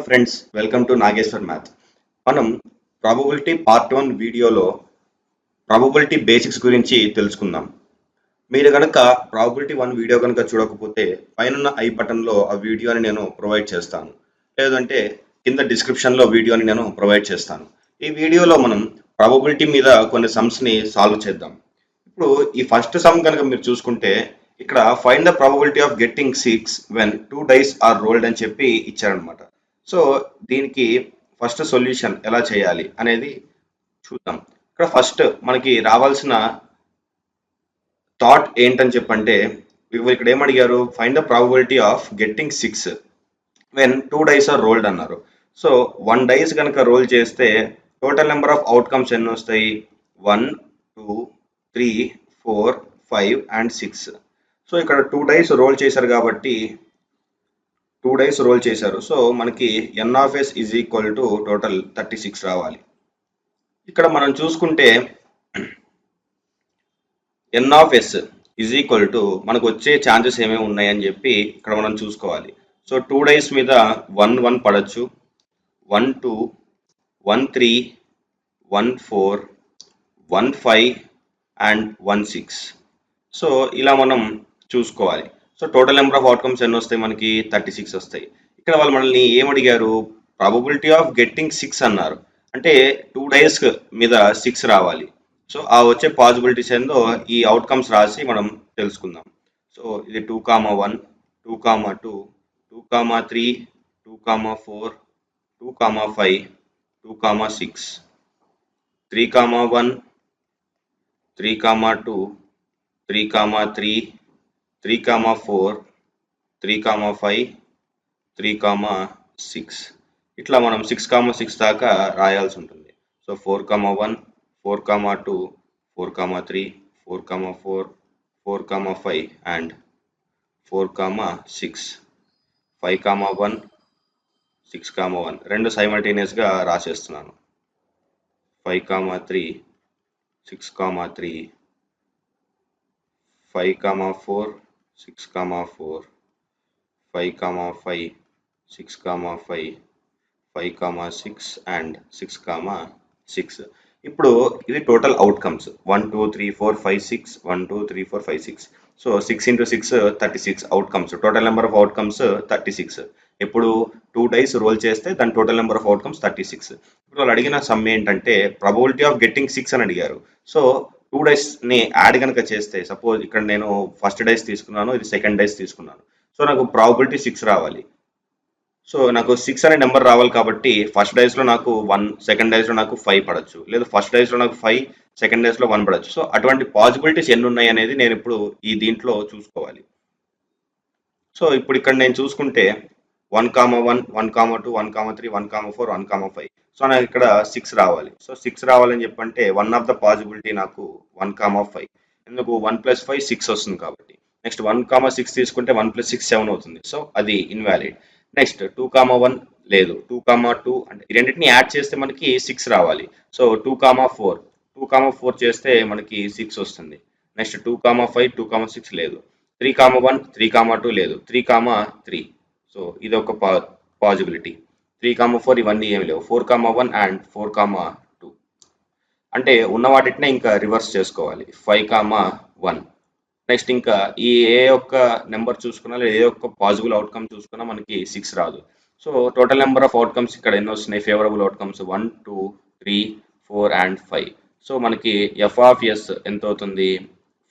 Friends, welcome to Nageshwar math. మనం probability part 1 వీడియోలో probability basics గురించి తెలుసుకుందాం. మీరు కనుక ప్రాబబిలిటీ 1 వీడియో కనుక చూడకపోతే పైన ఐ బటన్లో ఆ వీడియోని నేను ప్రొవైడ్ చేస్తాను, లేదంటే కింద డిస్క్రిప్షన్లో వీడియోని నేను ప్రొవైడ్ చేస్తాను. ఈ వీడియోలో మనం ప్రాబబిలిటీ మీద కొన్ని సమ్స్ని సాల్వ్ చేద్దాం. ఇప్పుడు ఈ ఫస్ట్ సమ్ కనుక మీరు చూసుకుంటే ఇక్కడ find the probability of getting 6 when 2 dice are rolled అని చెప్పి ఇచ్చారనమాట. సో దీనికి ఫస్ట్ సొల్యూషన్ ఎలా చేయాలి అనేది చూద్దాం. ఇక్కడ ఫస్ట్ మనకి రావాల్సిన థాట్ ఏంటని చెప్పంటే, ఇక్కడ ఏమడిగారు, find the probability of getting 6 when 2 dice are rolled అన్నారు. సో 1 డైస్ కనుక రోల్ చేస్తే టోటల్ నెంబర్ ఆఫ్ అవుట్కమ్స్ ఎన్ని వస్తాయి? 1, 2, 3, 4, 5 అండ్ 6. సో ఇక్కడ 2 డైస్ రోల్ చేశారు కాబట్టి 2 డైస్ రోల్ చేశారు. సో మనకి n of s is equal to total 36 రావాలి. ఇక్కడ మనం చూసుకుంటే n of s is equal to మనకు వచ్చే ఛాన్సెస్ ఏమేమి ఉన్నాయని చెప్పి ఇక్కడ మనం చూసుకోవాలి. సో 2 డైస్ మీద 1 1 పడచ్చు, 1 2, 1 3, 1 4, 1 5 అండ్ 1 6. సో ఇలా మనం చూసుకోవాలి. So total number of outcomes ఎన్ని వస్తాయి? మనకి 36 వస్తాయి. ఇక్కడ వాళ్ళు మనల్ని ఏమడిగారు? ప్రాబబిలిటీ ఆఫ్ గెట్టింగ్ 6 అన్నారు. అంటే 2 డైస్ మీద 6 రావాలి. సో ఆ వచ్చే పాసిబిలిటీస్ ఏందో ఈ అవుట్కమ్స్ రాసి మనం తెలుసుకుందాం. సో ఇది 2,1, 2,2, 2,3, 2,4, 2,5, 2,6, 3,1, 3,2, 3,3, 3,4, 3,5, 3,6. ఇట్లా మనం 6,6 దాకా రాయాల్సి ఉంటుంది. సో 4,1, 4,2, 4,3, 4,4, 4,5 అండ్ 4,6, 5,1, 6,1 రెండు సైమల్టేనియస్గా రాసేస్తున్నాను. 5,3, 6,3, 5,4, 6,4, 5,5, 6,5, 5,6 అండ్ 6,6. ఇప్పుడు ఇది total outcomes 1 2 3 4 5 6, 1 2 3 4 5 6. So 6 into 6 36 outcomes. Total number of outcomes 36. ఇప్పుడు 2 డైస్ రోల్ చేస్తే దాని టోటల్ నెంబర్ ఆఫ్ అవుట్కమ్స్ 36. ఇప్పుడు వాళ్ళు అడిగిన సమ్ ఏంటంటే ప్రాబబిలిటీ ఆఫ్ గెట్టింగ్ 6 అని అడిగారు. సో 2 డైస్ని యాడ్ కనుక చేస్తే, సపోజ్ ఇక్కడ నేను ఫస్ట్ డైస్ తీసుకున్నాను, ఇది సెకండ్ డైస్ తీసుకున్నాను. సో నాకు ప్రాబబిలిటీ 6 రావాలి. సో నాకు 6 అనే నెంబర్ రావాలి కాబట్టి ఫస్ట్ డైస్లో నాకు 1, సెకండ్ డైస్లో నాకు 5 పడచ్చు, లేదా ఫస్ట్ డైస్లో నాకు 5, సెకండ్ డైస్లో 1 పడచ్చు. సో అటువంటి పాసిబిలిటీస్ ఎన్ని ఉన్నాయి అనేది నేను ఇప్పుడు ఈ దీంట్లో చూసుకోవాలి. సో ఇప్పుడు ఇక్కడ నేను చూసుకుంటే 1,1, 1,2, 1,3, 1,4, 1,5. సో నాకు ఇక్కడ 6 రావాలి. సో 6 రావాలని చెప్పంటే వన్ ఆఫ్ ద పాసిబిలిటీ నాకు 1,5. ఎందుకు? 1 + 5 6 వస్తుంది కాబట్టి. నెక్స్ట్ 1,6 తీసుకుంటే 1 + 6 7 అవుతుంది. సో అది ఇన్వాలిడ్. నెక్స్ట్ 2,1 లేదు, 2,2 అంటే ఈ రెండింటిని యాడ్ చేస్తే మనకి 6 రావాలి. సో 2,4, 2,4 చేస్తే మనకి 6 వస్తుంది. నెక్స్ట్ 2,5, 2,6 లేదు, 3,1, 3,2 లేదు, 3,3. సో ఇది ఒక పాసిబిలిటీ. 3,4 ఇవన్నీ ఏమి లేవు. 4,1 అండ్ 4,2 అంటే ఉన్న వాటినే ఇంకా రివర్స్ చేసుకోవాలి. 5,1. నెక్స్ట్ ఇంకా ఈ ఏ ఒక్క నెంబర్ చూసుకున్నా, లేదా ఏ ఒక్క పాసిబుల్ అవుట్కమ్ చూసుకున్నా మనకి 6 రాదు. So total number of outcomes ఇక్కడ ఎన్ని వస్తున్నాయి? Favourable outcomes 1 2 3 4 and 5. సో మనకి ఎఫ్ ఆఫ్ ఎస్ ఎంత అవుతుంది?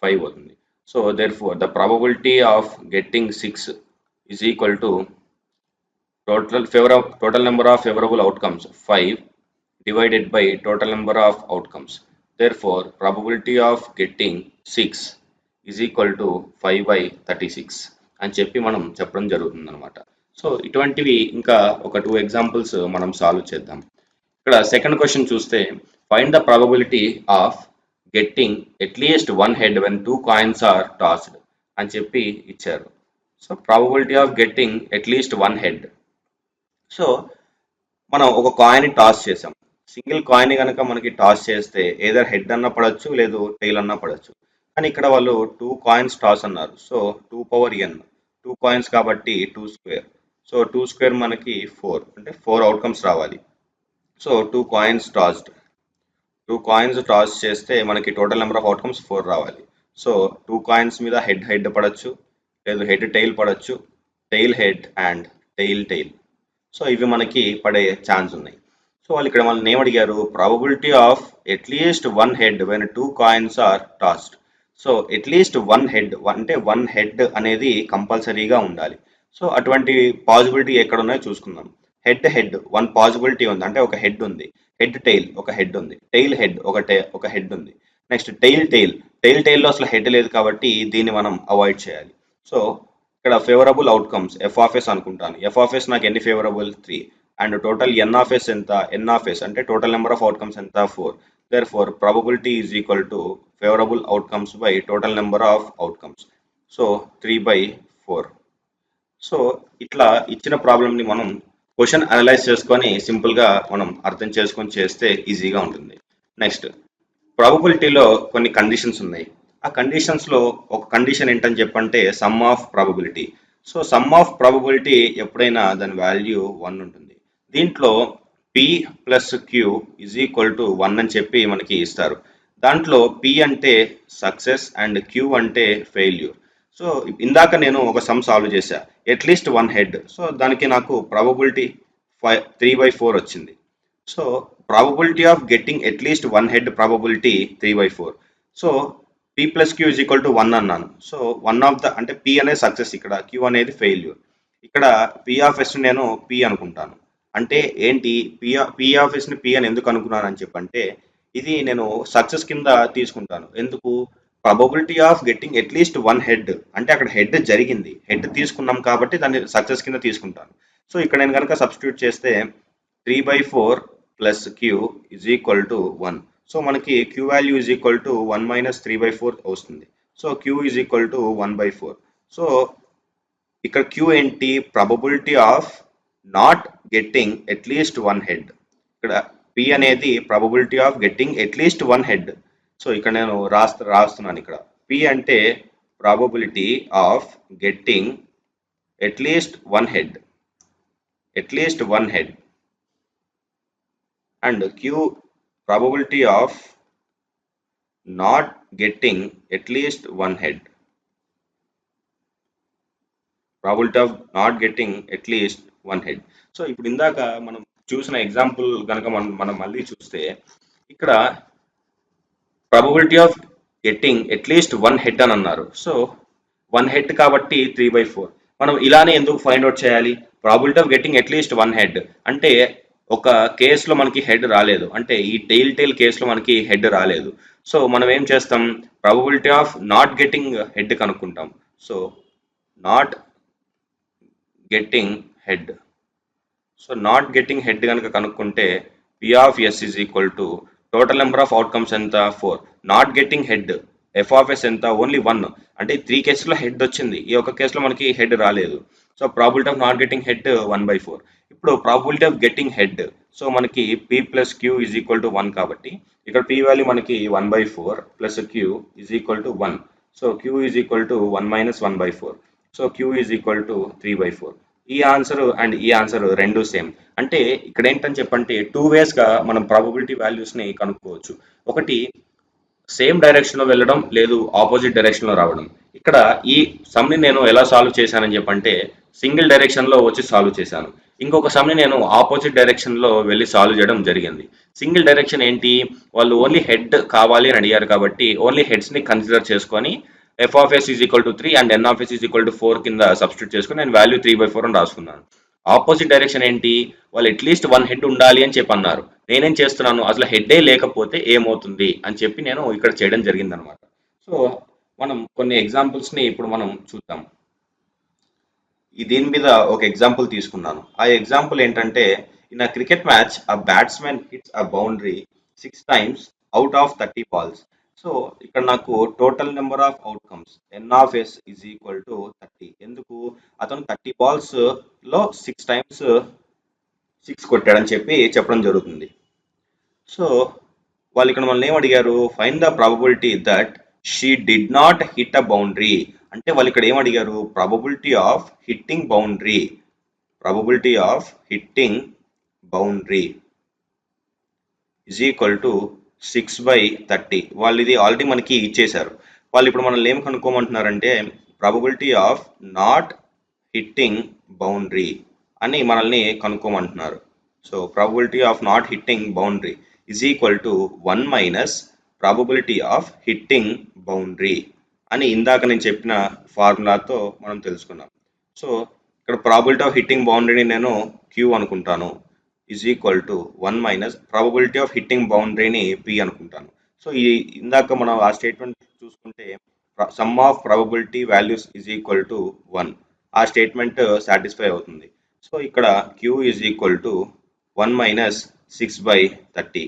5 అవుతుంది. So therefore the probability of getting 6 is equal to total number of favorable outcomes 5 divided by total number of outcomes. Therefore probability of getting 6 is equal to 5/36 అని చెప్పి మనం చెప్పడం జరుగుతుంది అనమాట. సో ఇటువంటివి ఇంకా ఒక 2 ఎగ్జాంపుల్స్ మనం సాల్వ్ చేద్దాం. ఇక్కడ సెకండ్ క్వశ్చన్ చూస్తే find the probability of getting at least 1 head when 2 coins are tossed అని చెప్పి ఇచ్చారు. So probability of getting at least 1 head. So మనం ఒక కాయిన్ టాస్ చేసాం. సింగిల్ కాయిన్ కనుక మనకి టాస్ చేస్తే ఏదర్ హెడ్ అన్నా పడచ్చు, లేదు టైల్ అన్నా పడచ్చు. కానీ ఇక్కడ వాళ్ళు 2 కాయిన్స్ టాస్ అన్నారు. సో 2 power n, 2 కాయిన్స్ కాబట్టి 2 square. సో 2 స్క్వేర్ మనకి 4 అంటే 4 అవుట్కమ్స్ రావాలి. సో 2 కాయిన్స్ టాస్ చేస్తే మనకి టోటల్ నెంబర్ ఆఫ్ అవుట్కమ్స్ 4 రావాలి. సో 2 కాయిన్స్ మీద హెడ్ పడచ్చు, లేదు హెడ్ టైల్ పడచ్చు, tail head and tail. So ఇవి మనకి పడే ఛాన్స్ ఉన్నాయి. సో వాళ్ళు ఇక్కడ మనల్ని ఏమడిగారు, ప్రాబబిలిటీ ఆఫ్ అట్లీస్ట్ 1 head when 2 coins are tossed. So అట్లీస్ట్ 1 హెడ్ అంటే 1 హెడ్ అనేది కంపల్సరీగా ఉండాలి. సో అటువంటి పాసిబిలిటీ ఎక్కడ ఉన్నాయో చూసుకుందాం. హెడ్ 1 పాసిబిలిటీ ఉంది, అంటే ఒక హెడ్ ఉంది. హెడ్ టైల్ ఒక హెడ్ ఉంది, టైల్ హెడ్ ఒక హెడ్ ఉంది. నెక్స్ట్ టైల్లో అసలు హెడ్ లేదు కాబట్టి దీన్ని మనం అవాయిడ్ చేయాలి. సో ఇక్కడ ఫేవరబుల్ అవుట్కమ్స్ ఎఫ్ అనుకుంటాను. ఎఫ్ నాకు ఎన్ని ఫేవరబుల్ 3 అండ్ టోటల్ ఎన్ ఎంత, ఎన్ అంటే టోటల్ నెంబర్ ఆఫ్ అవుట్కమ్స్ ఎంత 4. Therefore probability is equal to favourable outcomes by total number of outcomes. So 3/4. So ఇట్లా ఇచ్చిన ప్రాబ్లమ్ని మనం క్వశ్చన్ అనలైజ్ చేసుకొని సింపుల్గా మనం అర్థం చేసుకొని చేస్తే ఈజీగా ఉంటుంది. నెక్స్ట్ ప్రాబబిలిటీలో కొన్ని కండిషన్స్ ఉన్నాయి. ఆ కండిషన్స్లో ఒక కండిషన్ ఏంటని చెప్పంటే some of probability. So some of probability ఎప్పుడైనా దాని వాల్యూ 1 ఉంటుంది. దీంట్లో P plus Q is equal to 1 అని చెప్పి మనకి ఇస్తారు. దాంట్లో P అంటే సక్సెస్ అండ్ Q అంటే ఫెయిల్యూర్. సో ఇందాక నేను ఒక సమ్ సాల్వ్ చేశా, అట్లీస్ట్ 1 హెడ్. సో దానికి నాకు ప్రాబబిలిటీ 3/4 వచ్చింది. So probability of getting at least 1 head probability 3/4. So P plus Q is equal to 1 అన్నాను. సో వన్ ఆఫ్ ద అంటే P అనేది సక్సెస్, ఇక్కడ Q అనేది ఫెయిల్యూర్. ఇక్కడ P ఆఫ్ S నేను P అనుకుంటాను. అంటే ఏంటి, P ఆఫ్ S ని P అని ఎందుకు అనుకున్నాను అని చెప్పంటే ఇది నేను సక్సెస్ కింద తీసుకుంటాను. ఎందుకు, probability of getting at least 1 head అంటే అక్కడ హెడ్ జరిగింది, హెడ్ తీసుకున్నాం కాబట్టి దాన్ని సక్సెస్ కింద తీసుకుంటాను. సో ఇక్కడ నేను కనుక సబ్స్టిట్యూట్ చేస్తే 3/4 plus Q is equal to 1. So మనకి Q value is equal to 1 minus 3/4 వస్తుంది. So Q is equal to 1/4. So ఇక్కడ Q ఏంటి, probability of not getting at least 1 head. ఇక్కడ P అనేది probability of getting at least 1 head. So ఇక్కడ నేను రాస్తున్నాను. ఇక్కడ P అంటే probability of getting at least 1 head and Q probability of not getting at least 1 head. Probability of not getting at least 1 head. So ఇప్పుడు ఇందాక మనం చూసిన ఎగ్జాంపుల్ కనుక మనం మళ్ళీ చూస్తే ఇక్కడ probability of getting at least 1 head అని అన్నారు. సో 1 హెడ్ కాబట్టి 3/4. మనం ఇలానే ఎందుకు ఫైండ్ అవుట్ చేయాలి, probability of getting at least 1 head అంటే ఒక కేసులో మనకి హెడ్ రాలేదు, అంటే ఈ టైల్ కేసులో మనకి హెడ్ రాలేదు. సో మనం ఏం చేస్తాం, probability of not getting head కనుక్కుంటాం. So not getting head. So not getting head కనుక కనుక్కుంటే P of S is equal to total number of outcomes ఎంత 4, not getting head F of S ఎంత only 1. అంటే 3 కేసులో హెడ్ వచ్చింది, ఈ ఒక కేసులో మనకి హెడ్ రాలేదు. So probability of not getting head 1/4. ఇప్పుడు probability of getting head, so మనకి P plus Q is equal to 1 కాబట్టి ఇక్కడ P వాల్యూ మనకి 1/4 plus Q is equal to 1. So Q is equal to 1 minus 1/4. So Q is equal to 3/4. ఈ answer and ఈ answer రెండు same. అంటే ఇక్కడ ఏంటని చెప్పంటే 2 వేస్గా మనం ప్రాబబిలిటీ వాల్యూస్ని కనుక్కోవచ్చు. ఒకటి సేమ్ డైరెక్షన్లో వెళ్ళడం, లేదు ఆపోజిట్ డైరెక్షన్లో రావడం. ఇక్కడ ఈ సమ్ని నేను ఎలా సాల్వ్ చేశానని చెప్పంటే సింగిల్ డైరెక్షన్లో వచ్చి సాల్వ్ చేశాను. ఇంకొక సమ్ని నేను ఆపోజిట్ డైరెక్షన్లో వెళ్ళి సాల్వ్ చేయడం జరిగింది. సింగిల్ డైరెక్షన్ ఏంటి, వాళ్ళు ఓన్లీ హెడ్ కావాలి అని అడిగారు కాబట్టి ఓన్లీ హెడ్స్ని కన్సిడర్ చేసుకొని F of S is equal to 3 and N of S is equal to 4 కింద సబ్స్టిట్యూట్ చేసుకుని నేను వాల్యూ 3/4 అని రాసుకున్నాను. ఆపోజిట్ డైరెక్షన్ ఏంటి, వాళ్ళు అట్లీస్ట్ 1 హెడ్ ఉండాలి అని చెప్పి అన్నారు. నేనేం చేస్తున్నాను, అసలు హెడ్డే లేకపోతే ఏమవుతుంది అని చెప్పి నేను ఇక్కడ చేయడం జరిగింది అనమాట. సో మనం కొన్ని ఎగ్జాంపుల్స్ని ఇప్పుడు మనం చూద్దాం. దీని మీద ఒక ఎగ్జాంపుల్ తీసుకున్నాను. ఆ ఎగ్జాంపుల్ ఏంటంటే, in a cricket match a batsmen hits a boundary 6 times out of 30 balls. So ఇక్కడ నాకు total number of outcomes N of S is equal to 30. ఎందుకు, అతను 30 balls లో 6 times 6 కొట్టాడని చెప్పడం జరుగుతుంది. సో వాళ్ళు ఇక్కడ మనల్ని ఏం అడిగారు, find the probability that she did not hit a boundary. అంటే వాళ్ళు ఇక్కడ ఏం అడిగారు, probability of hitting boundary probability of hitting boundary is equal to 6/30. వాళ్ళు ఇది ఆల్రెడీ మనకి ఇచ్చేశారు. వాళ్ళు ఇప్పుడు మనల్ని ఏం కనుక్కోమంటున్నారంటే probability of not hitting boundary అని మనల్ని కనుక్కోమంటున్నారు. So probability of not hitting boundary is equal to 1 minus probability of hitting boundary అని ఇందాక నేను చెప్పిన ఫార్ములాతో మనం తెలుసుకున్నాం. సో ఇక్కడ ప్రాబబిలిటీ ఆఫ్ హిట్టింగ్ బౌండరీని నేను క్యూ అనుకుంటాను is equal to 1 minus probability of hitting బౌండరీని పి అనుకుంటాను. సో ఈ ఇందాక మనం ఆ స్టేట్మెంట్ చూసుకుంటే sum of probability values is equal to 1, ఆ స్టేట్మెంట్ సాటిస్ఫై అవుతుంది. సో ఇక్కడ Q is equal to 1 minus 6/30.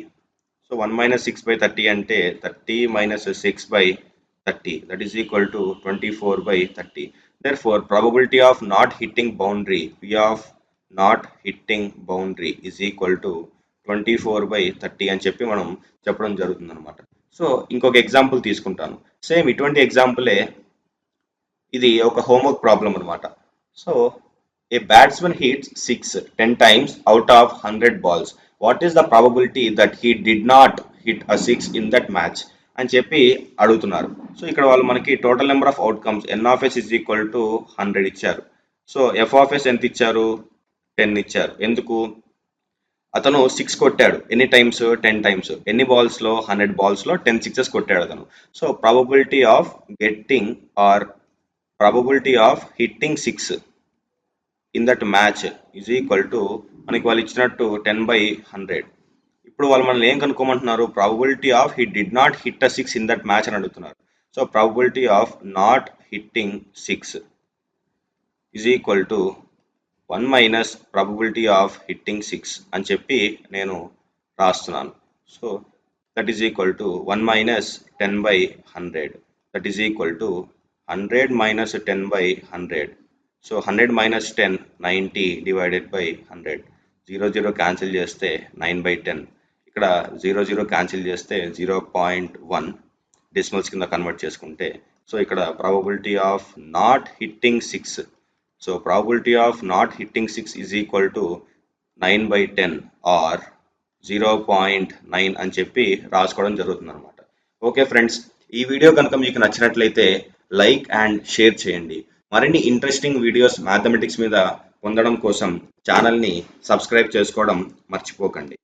So 1 minus 6/30 అంటే 30 minus 6/30, that is equal to 24/30. Therefore probability of not hitting boundary, P of not hitting boundary is equal to 24/30 అని చెప్పి మనం చెప్పడం జరుగుతుంది అనమాట. సో ఇంకొక ఎగ్జాంపుల్ తీసుకుంటాను. సేమ్ ఇటువంటి ఎగ్జాంపులే, ఇది ఒక హోంవర్క్ ప్రాబ్లం అనమాట. So A batsmen hits 6 10 times out of 100 balls. What is the probability that he did not hit a 6 in that match అని చెప్పి అడుగుతున్నారు. సో ఇక్కడ వాళ్ళు మనకి total number of outcomes n(s) is equal to 100 ఇచ్చారు. So f(s) ఎంత ఇచ్చారు? 10 ఇచ్చారు. ఎందుకు? అతను 6 కొట్టాడు. ఎన్ని టైమ్స్? 10 టైమ్స్. ఎన్ని బాల్స్లో? 100 బాల్స్లో 10 సిక్సెస్ కొట్టాడు అతను. So probability of getting or probability of hitting 6 in that match is equal to మనకి వాళ్ళు ఇచ్చినట్టు 10/100. ఇప్పుడు వాళ్ళు మనల్ని ఏం కనుక్కోమంటున్నారు? Probability of he did not hit a 6 in that match అని అడుగుతున్నారు. So probability of not hitting 6 is equal to 1 minus probability of hitting 6 అని చెప్పి నేను రాస్తున్నాను. So that is equal to 1 minus 10/100, that is equal to 100 minus 10/100. So 100 minus 10 90 divided by 100. 0 cancel చేస్తే 9/10. ఇక్కడ 0 cancel చేస్తే 0.1 decimals కింద కన్వర్ట్ చేసుకుంటే, so ఇక్కడ probability of not hitting 6, so probability of not hitting 6 is equal to 9/10 or 0.9 అని చెప్పి రాసుకోవడం జరుగుతుంది అనమాట. ఓకే ఫ్రెండ్స్, ఈ వీడియో కనుక మీకు నచ్చినట్లయితే లైక్ అండ్ షేర్ చేయండి. మరిన్ని ఇంట్రెస్టింగ్ వీడియోస్ మ్యాథమెటిక్స్ మీద పొందడం కోసం ఛానల్ని సబ్స్క్రైబ్ చేసుకోవడం మర్చిపోకండి.